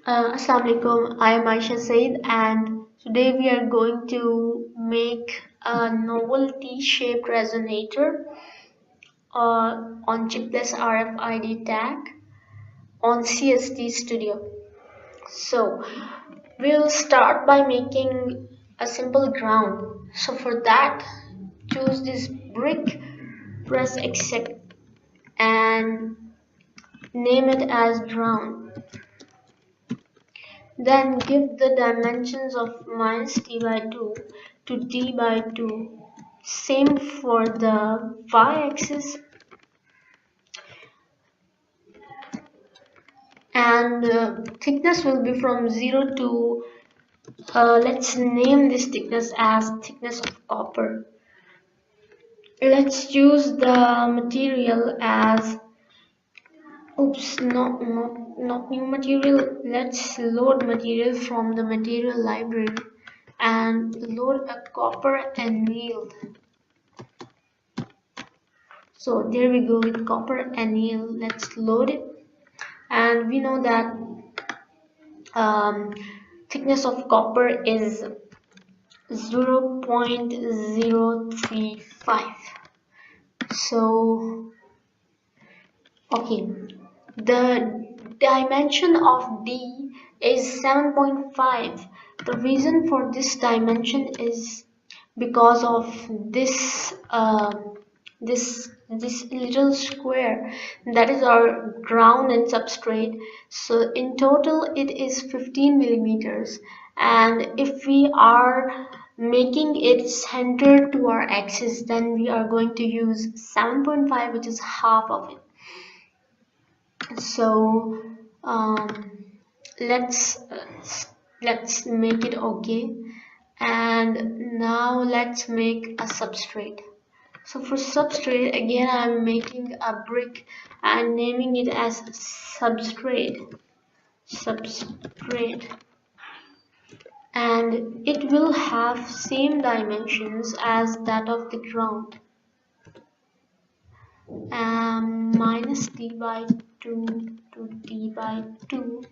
Assalamualaikum, I am Aisha Said, and today we are going to make a novel T-shaped resonator on chipless RFID tag on CST-Studio. So we'll start by making a simple ground. So for that, choose this brick, press accept, and name it as ground. Then give the dimensions of minus t by 2 to t by 2. Same for the y-axis, and thickness will be from 0 to, let's name this thickness as thickness of copper. Let's choose the material as, not new material. Let's load material from the material library and load a copper anneal. So there we go with copper anneal. Let's load it, and we know that thickness of copper is 0.035. So okay, the dimension of D is 7.5. The reason for this dimension is because of this this little square, that is our ground and substrate. So in total it is 15 millimeters, and if we are making it centered to our axis, then we are going to use 7.5, which is half of it. So let's make it okay, and now let's make a substrate. So for substrate, again I'm making a brick and naming it as substrate, and it will have same dimensions as that of the ground, minus t by 2 to t by 2.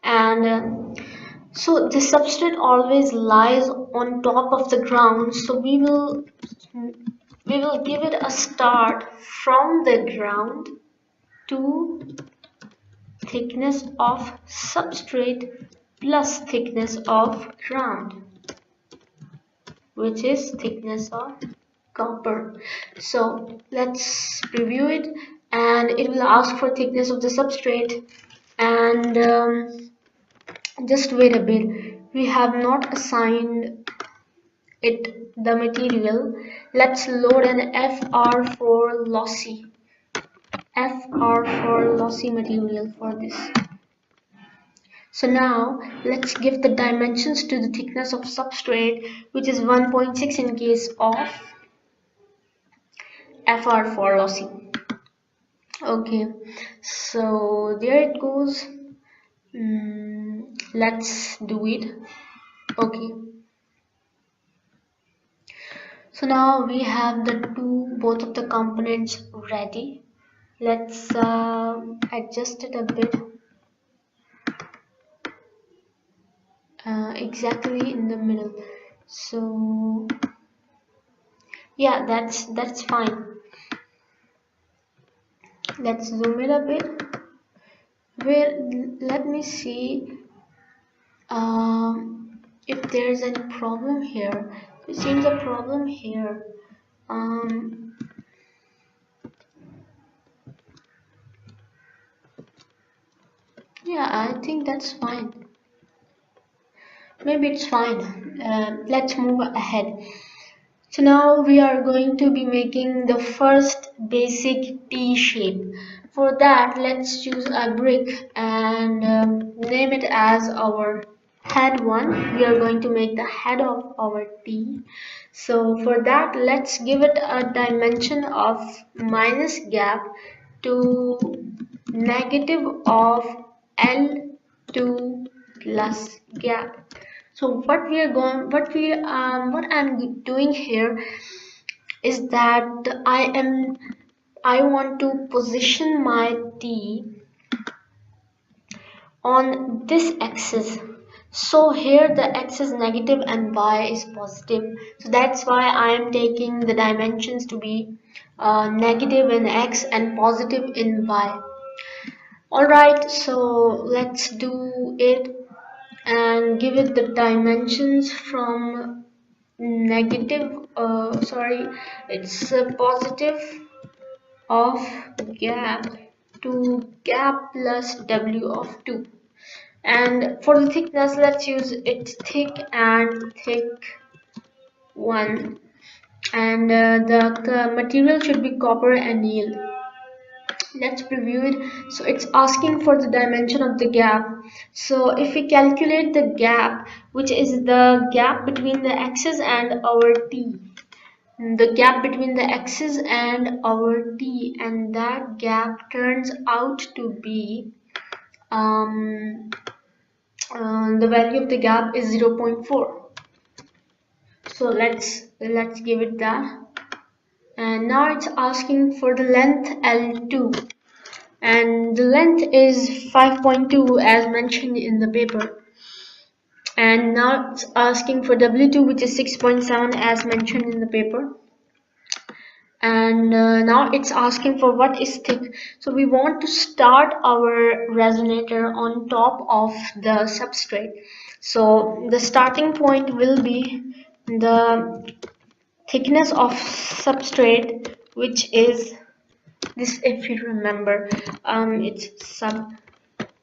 And so the substrate always lies on top of the ground, so we will give it a start from the ground to thickness of substrate plus thickness of ground, which is thickness of copper. So let's preview it, and it will ask for thickness of the substrate, and just wait a bit, we have not assigned it the material. Let's load an FR4 lossy material for this. So now let's give the dimensions to the thickness of substrate, which is 1.6 in case of FR4 lossy. Okay, so there it goes. Let's do it. Okay, so now we have both of the components ready. Let's adjust it a bit, exactly in the middle. So yeah, that's fine. Let's zoom it a bit. Let me see if there's any problem here. It seems a problem here. Yeah, I think that's fine. Maybe it's fine. Let's move ahead. So now we are going to be making the first basic T shape. For that, let's choose a brick and name it as our head 1. We are going to make the head of our T. So for that, let's give it a dimension of minus gap to negative of L2 plus gap. So what I'm doing here is that I want to position my T on this axis. So here the x is negative and y is positive, so that's why I am taking the dimensions to be negative in x and positive in y. Alright, so let's do it and give it the dimensions from negative, it's positive of gap to gap plus w of 2. And for the thickness, let's use it thick and thick 1. And the material should be copper anneal. Let's preview it. So it's asking for the dimension of the gap. So if we calculate the gap, which is the gap between the axis and our t, the gap between the axis and our t, and that gap turns out to be the value of the gap is 0.4. so let's give it that. And now it's asking for the length L2, and the length is 5.2 as mentioned in the paper. And now it's asking for W2, which is 6.7 as mentioned in the paper. And now it's asking for what is thick. So we want to start our resonator on top of the substrate. So the starting point will be the thickness of substrate, which is this, if you remember, it's sub.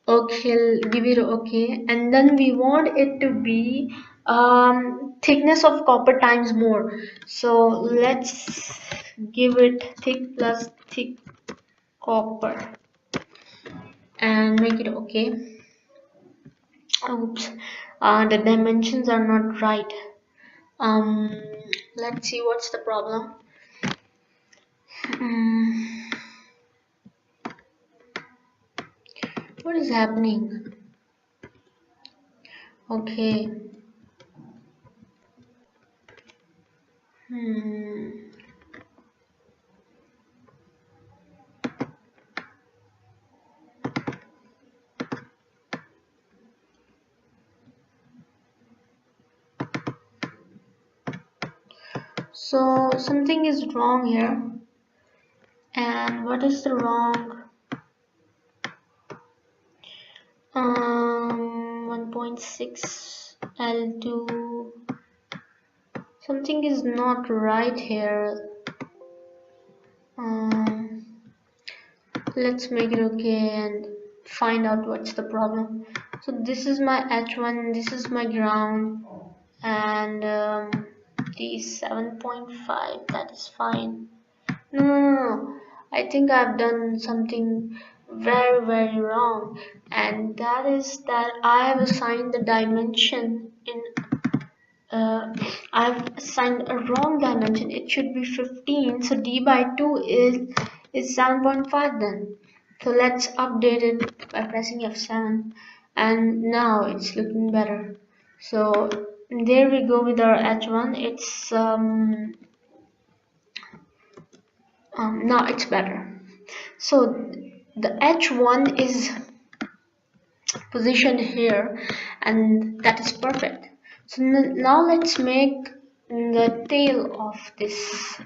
Okay, give it okay, and then we want it to be thickness of copper times more. So let's give it thick plus thick copper and make it okay. Oops, the dimensions are not right. Let's see what's the problem. What is happening? Okay. So something is wrong here. And what is the wrong? 1.6 L2. Something is not right here. Let's make it okay and find out what's the problem. So this is my H1, this is my ground, and the 7.5, that is fine. No, I think I've done something very wrong, and that is that I have assigned the dimension in I've assigned a wrong dimension. It should be 15, so d by 2 is 7.5 then. So let's update it by pressing F7, and now it's looking better. So there we go with our H1. It's now it's better. So the H1 is positioned here, and that is perfect. So now let's make the tail of this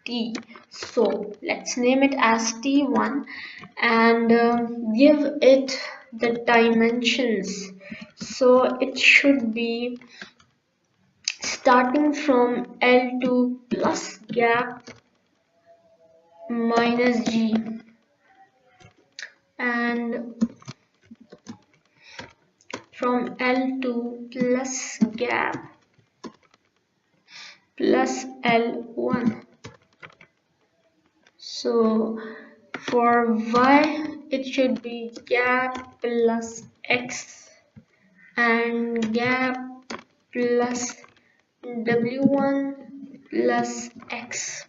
T. So let's name it as T1 and give it the dimensions. So it should be starting from L2 plus gap minus G, and from L2 plus gap plus L1. So for Y it should be gap plus X and gap plus W1 plus X.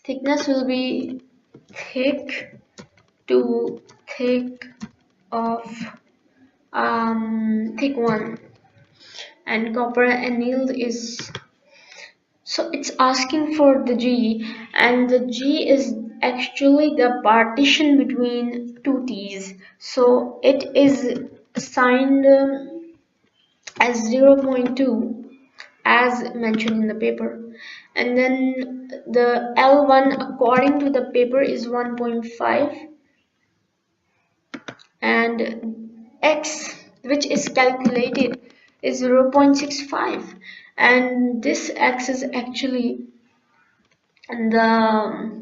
Thickness will be thick to thick of thick 1, and copper annealed is, so it's asking for the G, and the G is actually the partition between two t's, so it is assigned as 0.2 as mentioned in the paper, and then the L1 according to the paper is 1.5, and X which is calculated is 0.65, and this X is actually the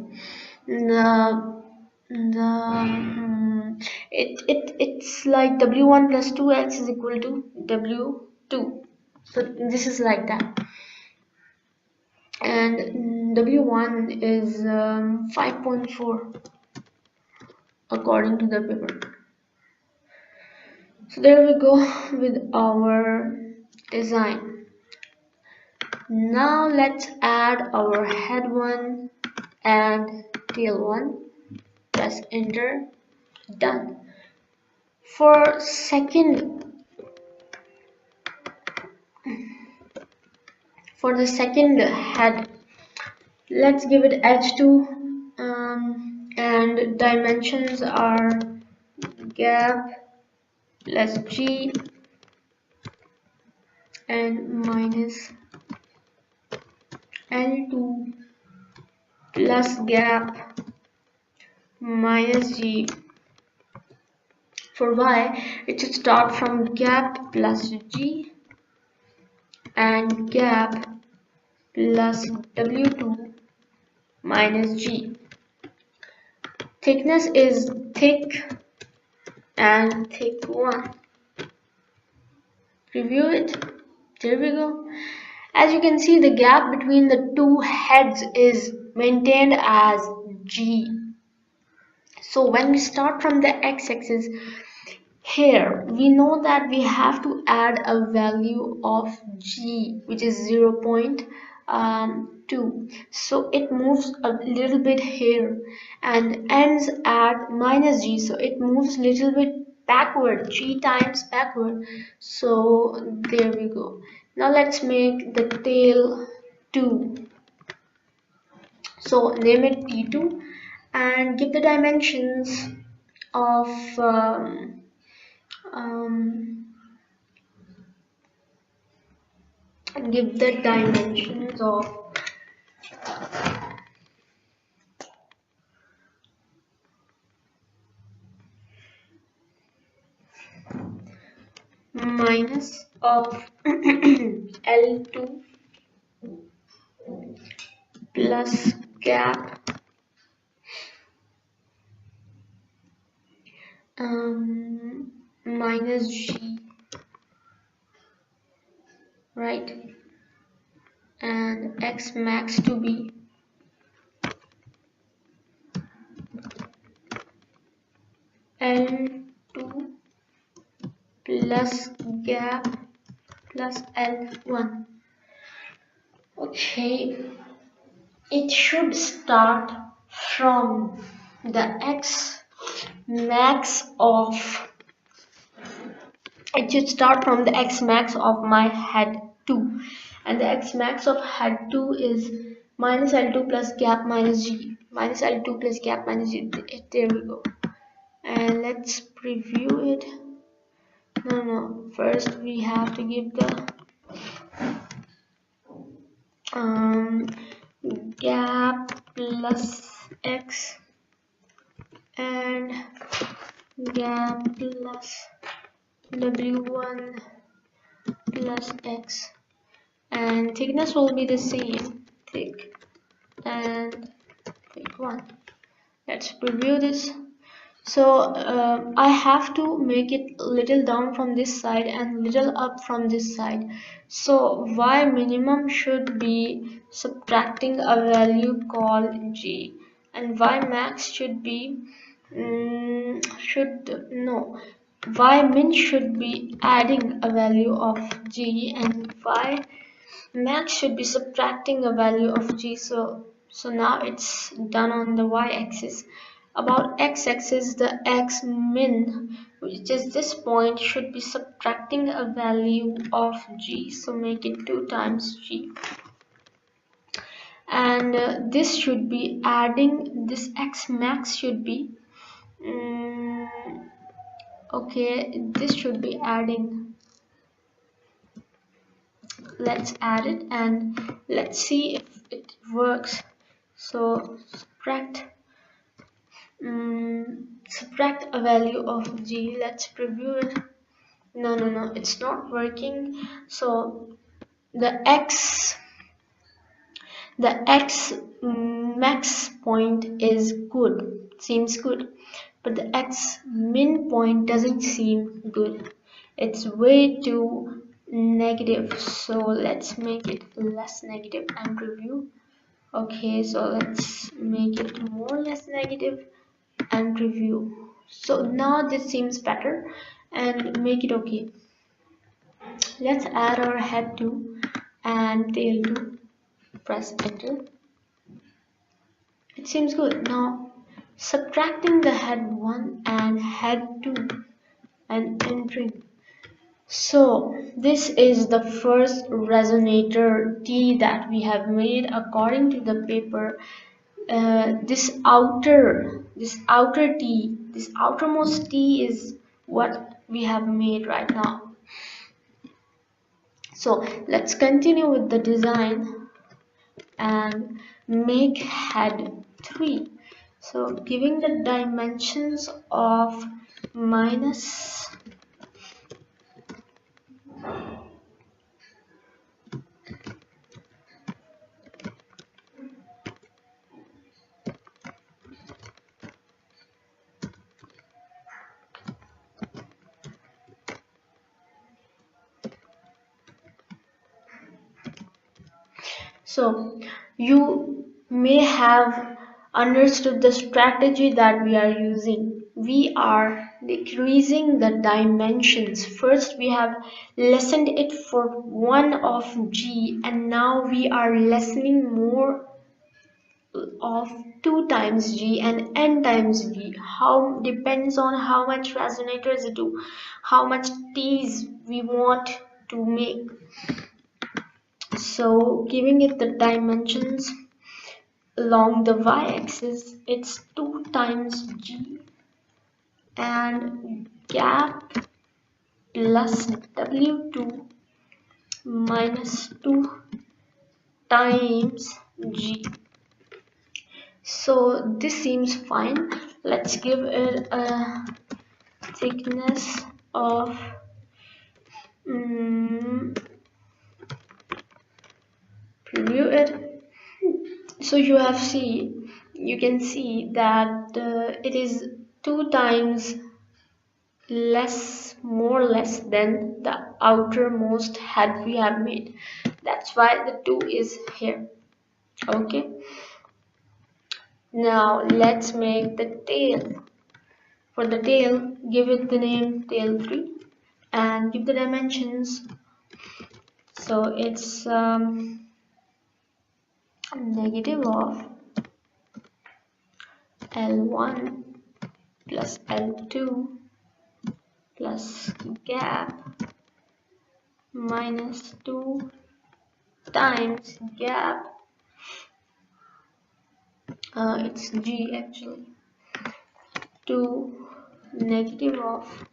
it's like W1 plus 2x is equal to W2, so this is like that, and W1 is 5.4 according to the paper. So there we go with our design. Now let's add our head one and tail one. Press enter. Done. For the second head, let's give it edge 2, and dimensions are gap plus G and minus L2 plus gap minus G. For Y, it should start from gap plus G and gap plus W2 minus G. Thickness is thick and thick 1. Review it. There we go. As you can see, the gap between the two heads is maintained as G. So when we start from the x-axis, here we know that we have to add a value of G, which is 0.2. So it moves a little bit here and ends at minus G, so it moves a little bit backward, G times backward. So there we go. Now let's make the tail 2. So name it T2 and give the dimensions of minus of L2 plus gap minus G, right, and X max to be L2 plus gap plus L1. Okay, it should start from the X max of my head 2, and the X max of head 2 is minus L2 plus gap minus G, minus L2 plus gap minus G. There we go. And let's preview it. No, first we have to give the gap plus X and gap plus W1 plus X, and thickness will be the same, thick and thick 1. Let's preview this. So I have to make it little down from this side and little up from this side. So Y minimum should be subtracting a value called G, and Y max should be Y min should be adding a value of G, and Y max should be subtracting a value of G. So now it's done on the y-axis. About x-axis, the x min, which is this point, should be subtracting a value of G. So make it 2 times G. and this should be adding, this x max should be okay, this should be adding. Let's add it and let's see if it works. So subtract a value of g. Let's preview it. No, it's not working. So the x max point is good, seems good, but the x min point doesn't seem good. It's way too negative, so let's make it less negative and review. Okay, so let's make it more or less negative and review. So now this seems better, and make it okay. Let's add our head 2 and tail 2. Press enter. It seems good. Now subtracting the head 1 and head 2 and entering. So this is the first resonator T that we have made according to the paper. This outermost T is what we have made right now. So let's continue with the design and make head 3. So giving the dimensions of minus so you may have understood the strategy that we are using. We are decreasing the dimensions. First we have lessened it for 1 of g, and now we are lessening more of 2 times g and n times v. How depends on how much resonators do, how much t's we want to make. So giving it the dimensions along the y-axis, it's 2 times g and gap plus w2 minus 2 times g. So this seems fine. Let's give it a thickness of preview it. So you can see that it is 2 times less, more or less than the outermost head we have made. That's why the 2 is here. Okay, now let's make the tail. For the tail, give it the name tail 3 and give the dimensions. So it's negative of L1 plus L2 plus gap minus 2 times gap. It's G actually. To negative of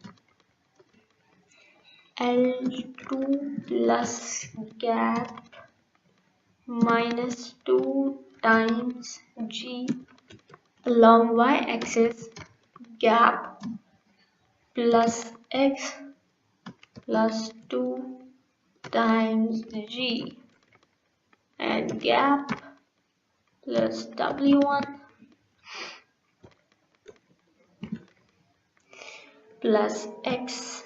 L2 plus gap minus 2 times G. Along y-axis, gap plus x plus 2 times g, and gap plus w1 plus x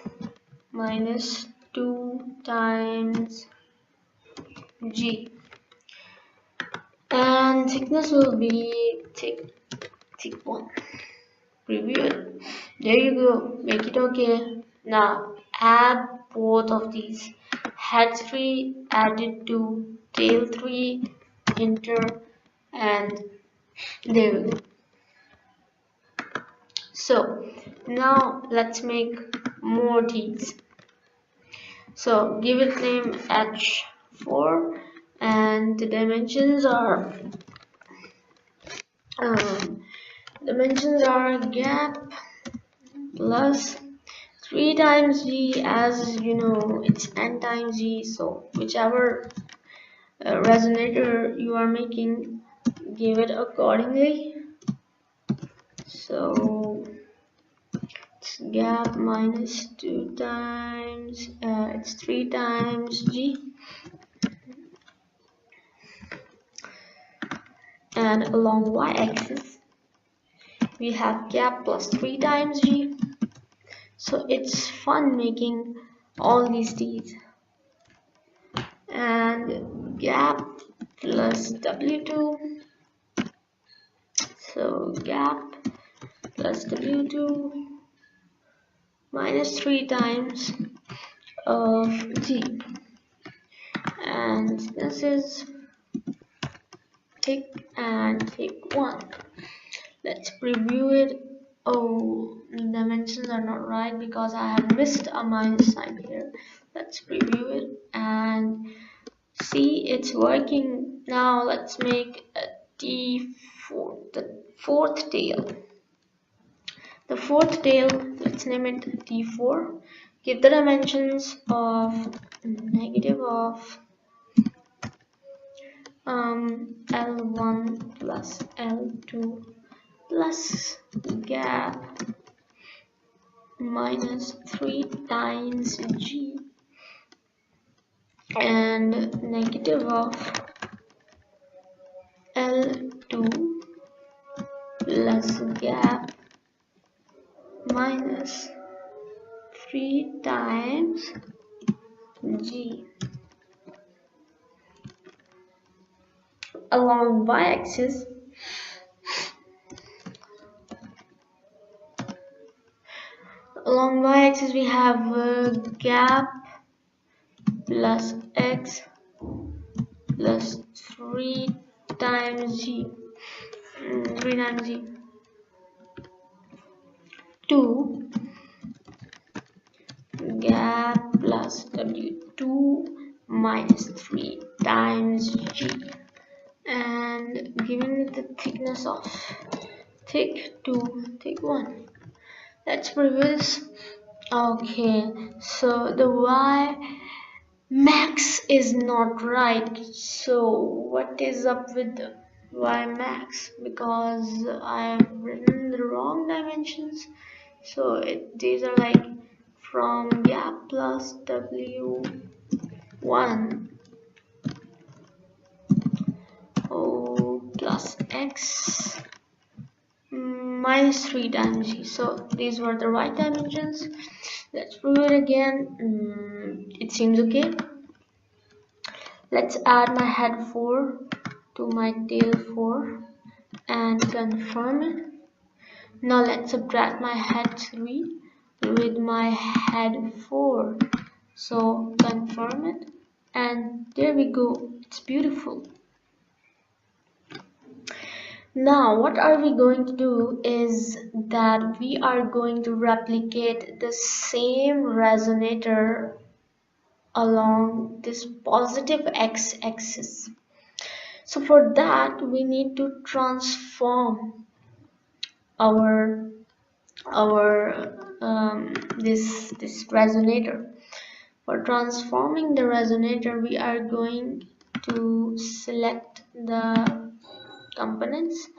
minus 2 times g, and thickness will be thick 1. Preview it. There you go. Make it okay. Now add both of these. Head 3 added to tail 3, enter, and there we go. So now let's make more teeth. So give it name H4 and the dimensions are gap plus 3 times g. As you know, it's n times g, so whichever resonator you are making, give it accordingly. So it's gap minus 2 times it's 3 times g, and along y-axis we have gap plus 3 times g. So it's fun making all these t's. And gap plus w2, so gap plus w2 minus 3 times of g, and this is tick and tick 1. Let's preview it. Oh, dimensions are not right because I have missed a minus sign here. Let's preview it and see it's working. Now let's make a T4, the fourth tail. The fourth tail, let's name it T4. Give the dimensions of negative of L1 plus L2 plus gap minus 3 times G, and negative of L2 plus gap minus 3 times G. Along y-axis we have gap plus x plus 3 times g, 2 gap plus w2 minus 3 times g, and giving it the thickness of thick 2, thick 1. Let's preview this. Okay, so the y max is not right. So what is up with the y max? Because I've written the wrong dimensions. So these are like from gap plus w1 plus x minus 3 times g. So these were the right dimensions. Let's prove it again. It seems okay. Let's add my head 4 to my tail 4 and confirm it. Now let's subtract my head 3 with my head 4. So confirm it, and there we go. It's beautiful. Now what are we going to do is that we are going to replicate the same resonator along this positive x-axis. So for that we need to transform this resonator. For transforming the resonator, we are going to select the components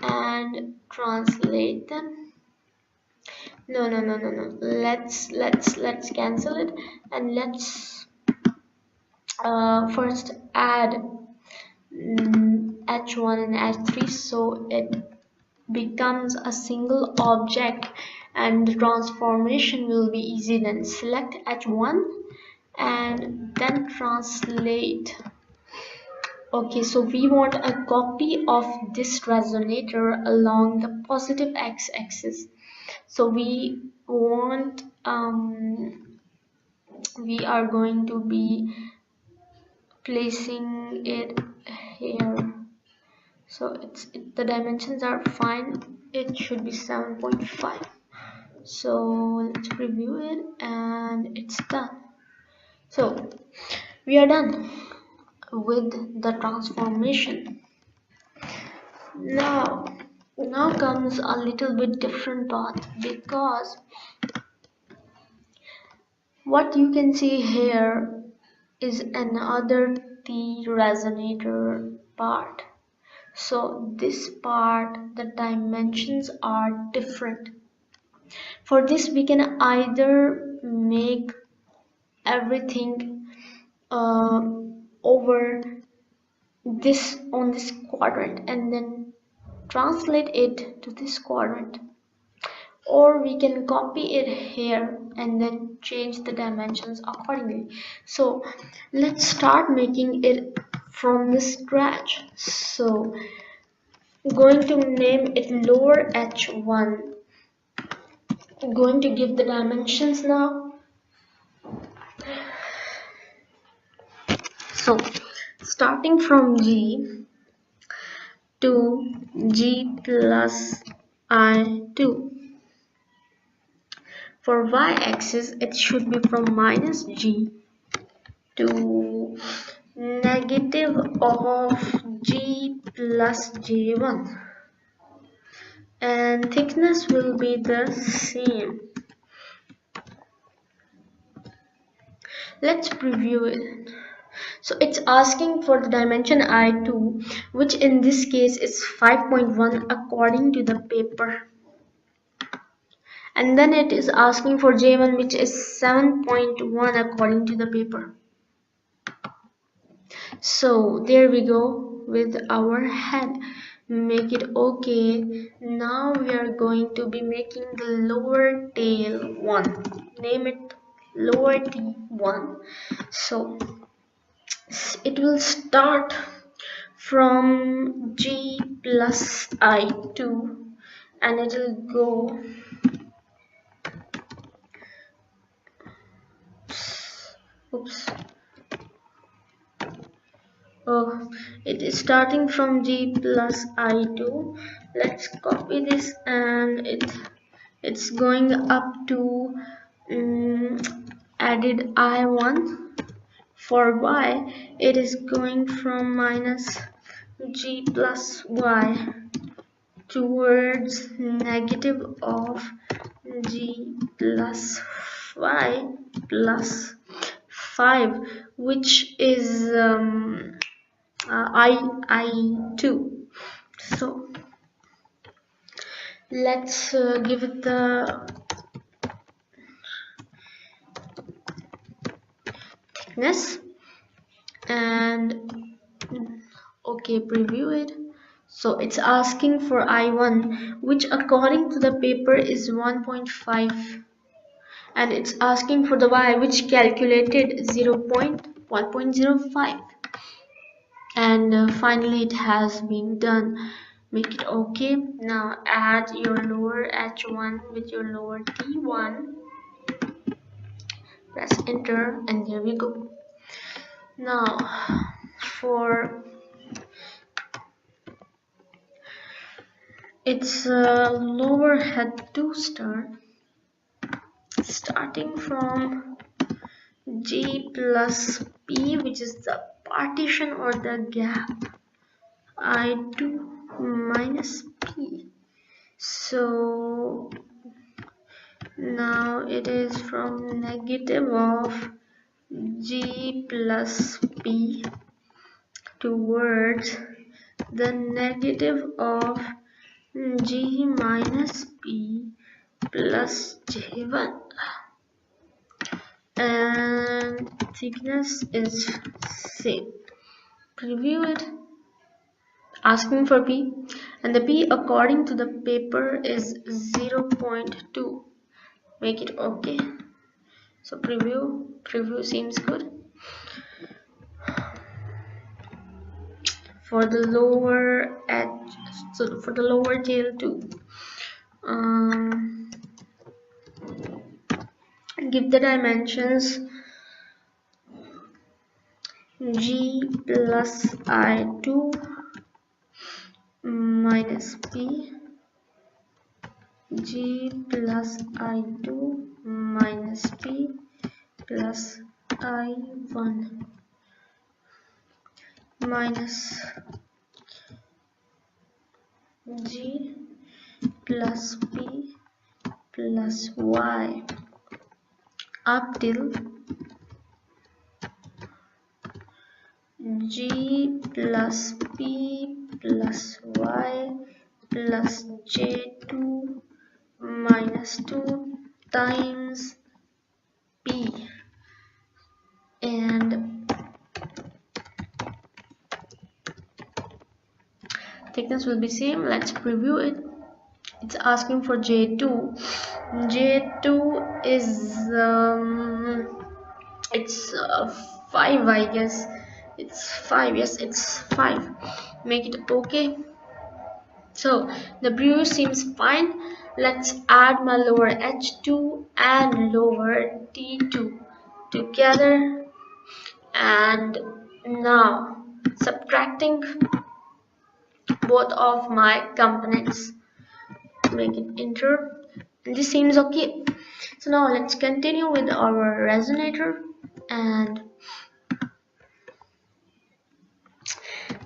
and translate them. No. Let's cancel it, and let's first add H1 and H3 so it becomes a single object and the transformation will be easy. Then select H1 and then translate. Okay, so we want a copy of this resonator along the positive x-axis. So we want we are going to be placing it here. So the dimensions are fine. It should be 7.5. So let's preview it, and it's done. So we are done. with the transformation. Now comes a little bit different part, because what you can see here is another T resonator part. So this part, the dimensions are different. For this we can either make everything over this on this quadrant and then translate it to this quadrant, or we can copy it here and then change the dimensions accordingly. So let's start making it from the scratch. So I'm going to name it lower h1. I'm going to give the dimensions now. So starting from G to G plus I2. For y-axis, it should be from minus G to negative of G plus J1, and thickness will be the same. Let's preview it. So it's asking for the dimension I2, which in this case is 5.1 according to the paper. And then it is asking for J1, which is 7.1 according to the paper. So there we go with our head. Make it okay. Now we are going to be making the lower tail one. Name it lower T1. So it will start from G plus I2 and it will go it is starting from G plus I2. Let's copy this, and it's going up to added I1. For y, it is going from minus G plus y towards negative of G plus y plus 5, which is I2. So let's give it the thickness and okay, preview it. So it's asking for I1, which according to the paper is 1.5, and it's asking for the y, which calculated 1.05. And finally it has been done. Make it okay. Now add your lower h1 with your lower t1, press enter, and there we go. Now for its lower head to start, starting from G plus P, which is the partition or the gap, I2 minus P. So now it is from negative of G plus P towards the negative of G minus P plus J1, and thickness is same. Preview it. Asking for P, and the P according to the paper is 0.2. Make it okay. So preview seems good. For the lower edge, so for the lower tail too, give the dimensions G plus I2 minus P, G plus I2 minus P plus I1. minus G plus P plus Y up till G plus P plus Y plus J2 minus 2 times P, and thickness will be same. Let's preview it. It's asking for J2. J2 is it's 5, I guess. It's 5. Yes, it's 5. Make it okay. So the preview seems fine. Let's add my lower H2 and lower T2 together, and now subtracting both of my components, make it enter, and this seems okay. So now let's continue with our resonator and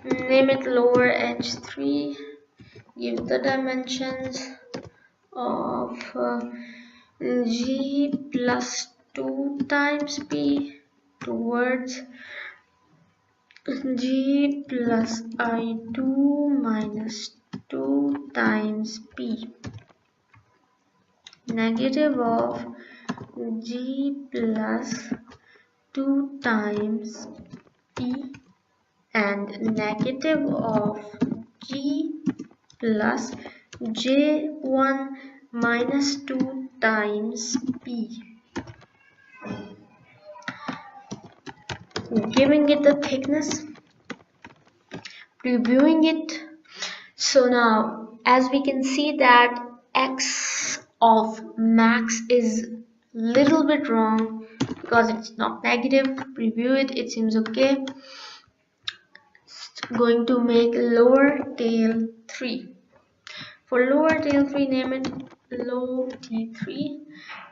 name it lower H3. Give the dimensions of G plus 2 times P towards G plus I2 minus 2 times P, negative of G plus 2 times P and negative of G plus J1 minus 2 times P, giving it the thickness, previewing it. So now as we can see that X of max is little bit wrong because it's not negative. Preview it, it seems okay. Going to make lower tail 3. For lower tail 3, name it low T3.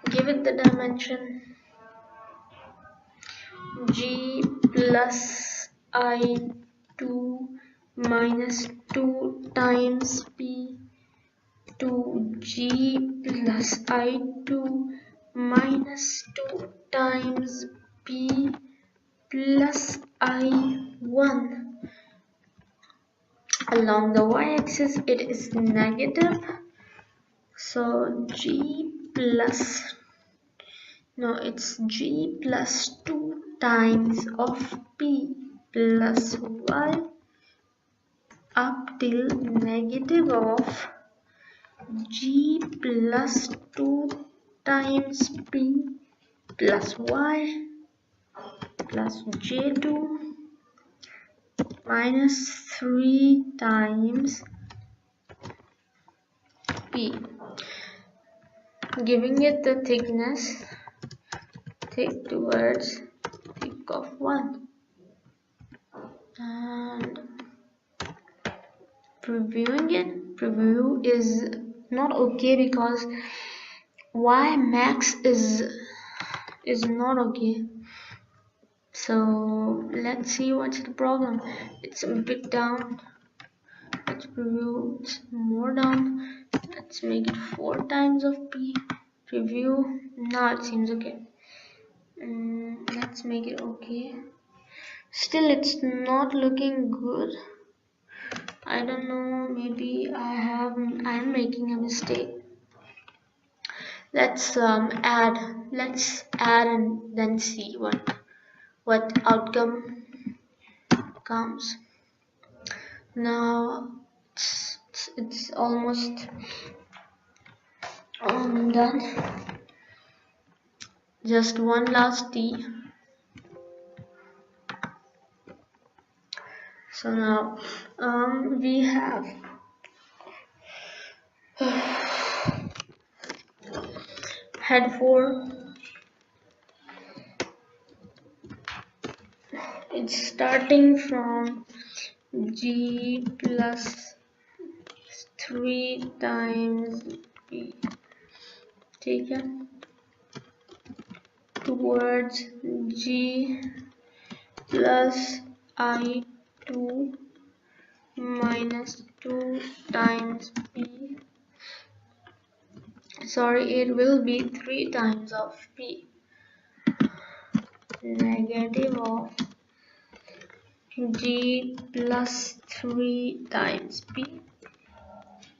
Give it the dimension G plus I2 minus 2 times P to G plus I2 minus 2 times P plus I1. Along the y-axis it is negative, so G plus, no, it's G plus 2 times of P plus Y up till negative of G plus 2 times P plus Y plus J2 minus 3 times P, giving it the thickness, thick towards thick of 1, and previewing it. Preview is not okay because Y max is not okay. So let's see what's the problem. It's a bit down. Let's preview it's more down. Let's make it 4 times of P. Preview. Now it seems okay. Let's make it okay. Still it's not looking good. I don't know, maybe I'm making a mistake. Let's add and then see what outcome comes. Now it's almost done. Just one last T. So now we have head 4. It's starting from G plus 3 times P taken towards G plus I2 2 minus 2 times P. Sorry, it will be 3 times of P. Negative of G plus 3 times P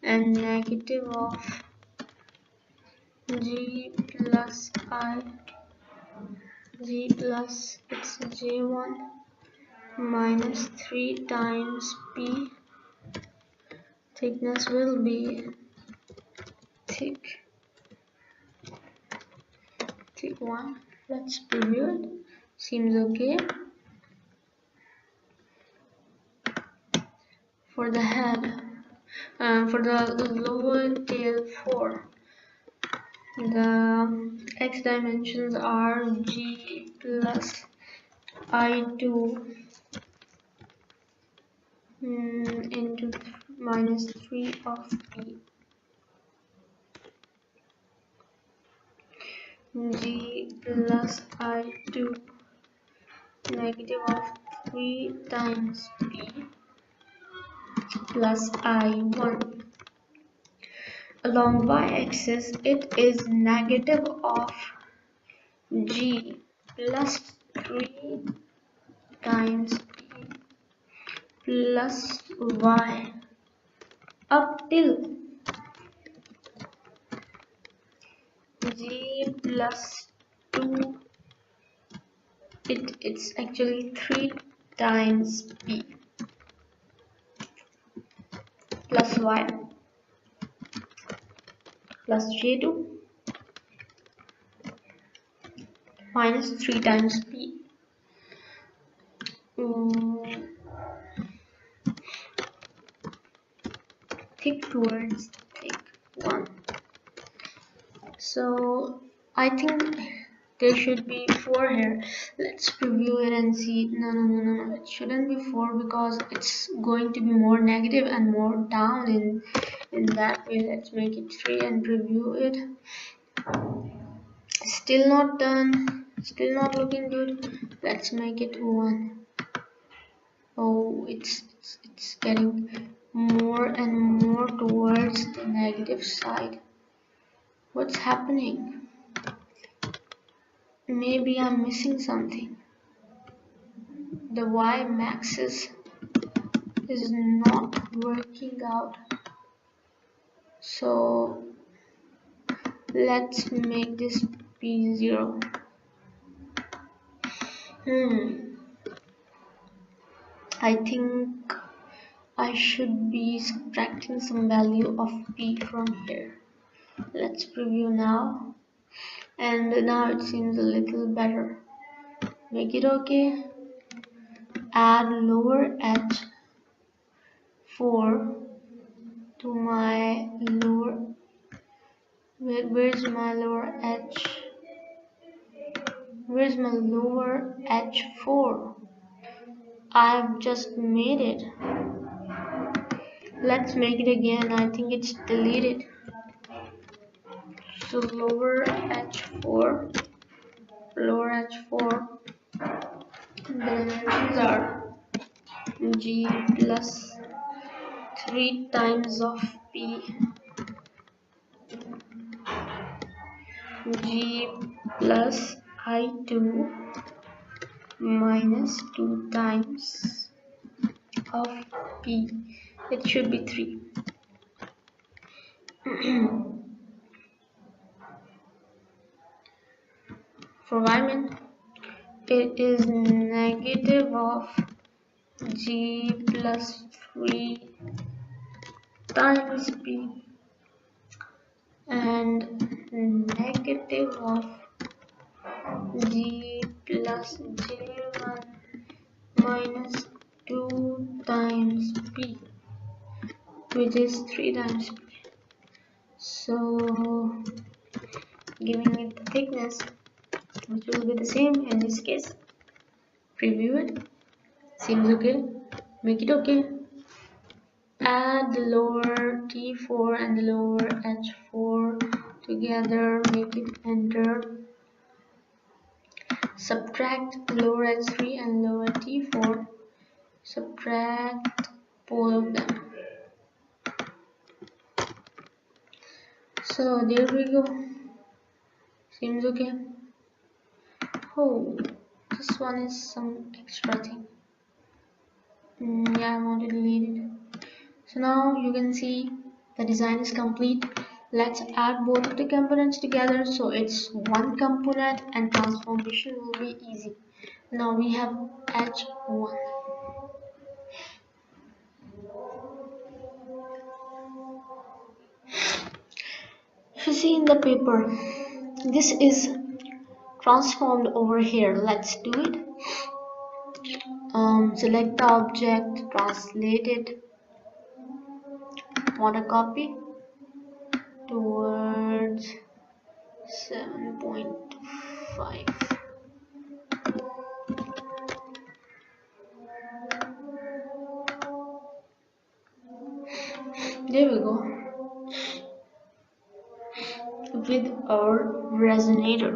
and negative of G plus I, G plus it's J1 minus 3 times P. Thickness will be thick 1. Let's preview it. Seems okay. For the head, for the lower tail 4, the x dimensions are G plus I2 into minus 3 of P. G plus I2 negative of 3 times P plus I1. Along y-axis, it is negative of G plus 3 times P plus Y up till G plus 2. It's actually 3 times P plus Y plus J2 minus 3 times P. Thick towards thick 1. So I think there should be 4 here. Let's preview it and see. No, it shouldn't be 4 because it's going to be more negative and more down in that way. Let's make it 3 and preview it. Still not done, still not looking good. Let's make it 1. Oh, it's getting more and more towards the negative side. What's happening? Maybe I'm missing something. The Y maxis is not working out. So let's make this P0. I think I should be subtracting some value of P from here. Let's preview now. And now it seems a little better. Make it okay. Add lower edge 4 to my lower. Where's my lower edge? Where's my lower edge 4? I've just made it. Let's make it again. I think it's deleted. So lower edge 4. Lower edge 4. The dimensions are G plus 3 times of P. G plus I2 minus 2 times of P. It should be 3. For Wyman, it is negative of G plus 3 times P and negative of G plus J1 minus 2 times P, which is 3 times P. So giving it the thickness, which will be the same in this case. Preview it. Seems okay. Make it okay. Add the lower T4 and the lower H4 together. Make it enter. Subtract lower H3 and lower T4. subtract both of them. So there we go. Seems okay. Oh, this one is some extra thing. Yeah, I want to delete it. So now you can see the design is complete. Let's add both of the components together so it's one component and transformation will be easy. Now we have H1. If you see in the paper, this is transformed over here. Let's do it. Select the object, translate it, want a copy towards 7.5. There we go. With our resonator.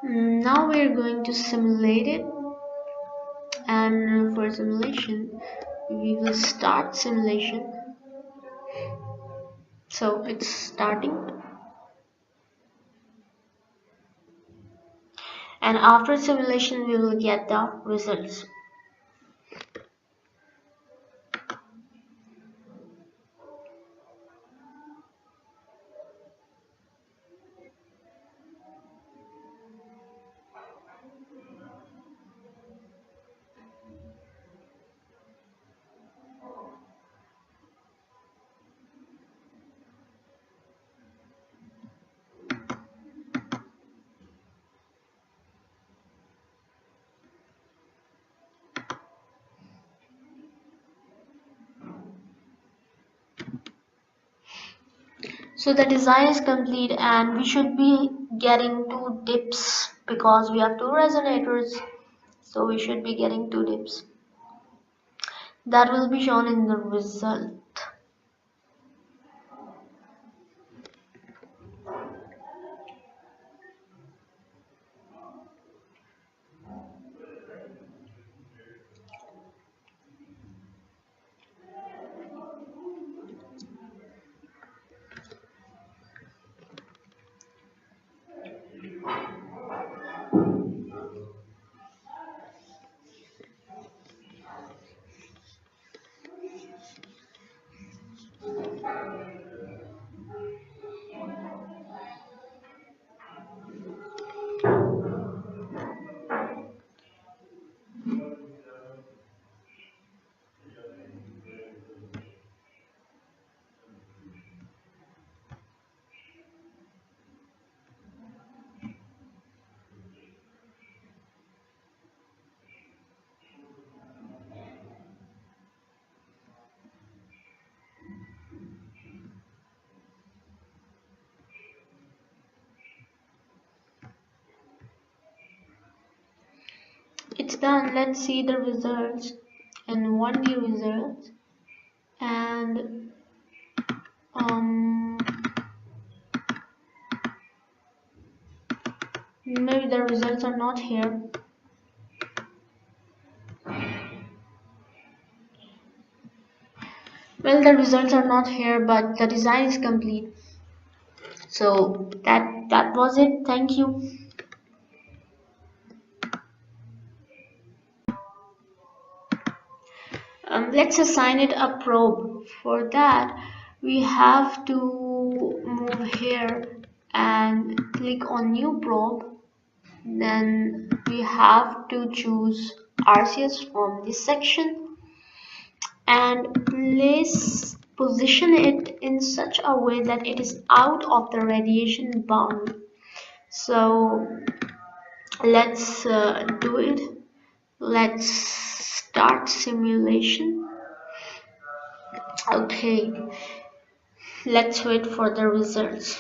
Now we're going to simulate it, and for simulation we will start simulation. So it's starting, and after simulation we will get the results. So the design is complete, and we should be getting 2 dips because we have 2 resonators. So we should be getting 2 dips. That will be shown in the result. It's done. Let's see the results and 1D results, and maybe the results are not here. Well, the results are not here, but the design is complete. So that was it. Thank you. Let's assign it a probe. For that, we have to move here and click on new probe. Then we have to choose RCS from this section and position it in such a way that it is out of the radiation boundary. So let's do it. Let's start simulation. Okay, let's wait for the results.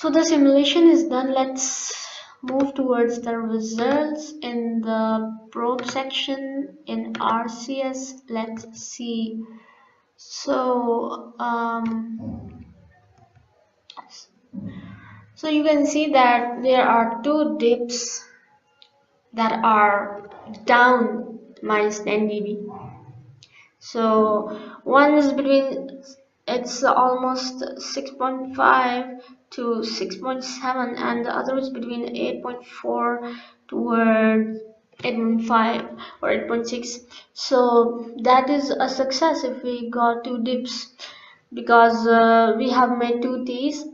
So the simulation is done. Let's move towards the results in the probe section in RCS. Let's see. So so you can see that there are two dips that are down minus 10 dB. So one is between, it's almost 6.5 to 6.7, and the other is between 8.4 toward 8.5 or 8.6. So that is a success if we got two dips, because we have made two T's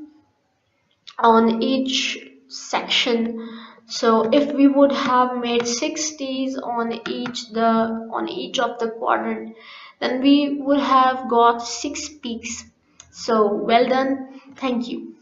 on each section. So if we would have made 60s on each of the quadrant, then we would have got 6 peaks. So well done, thank you.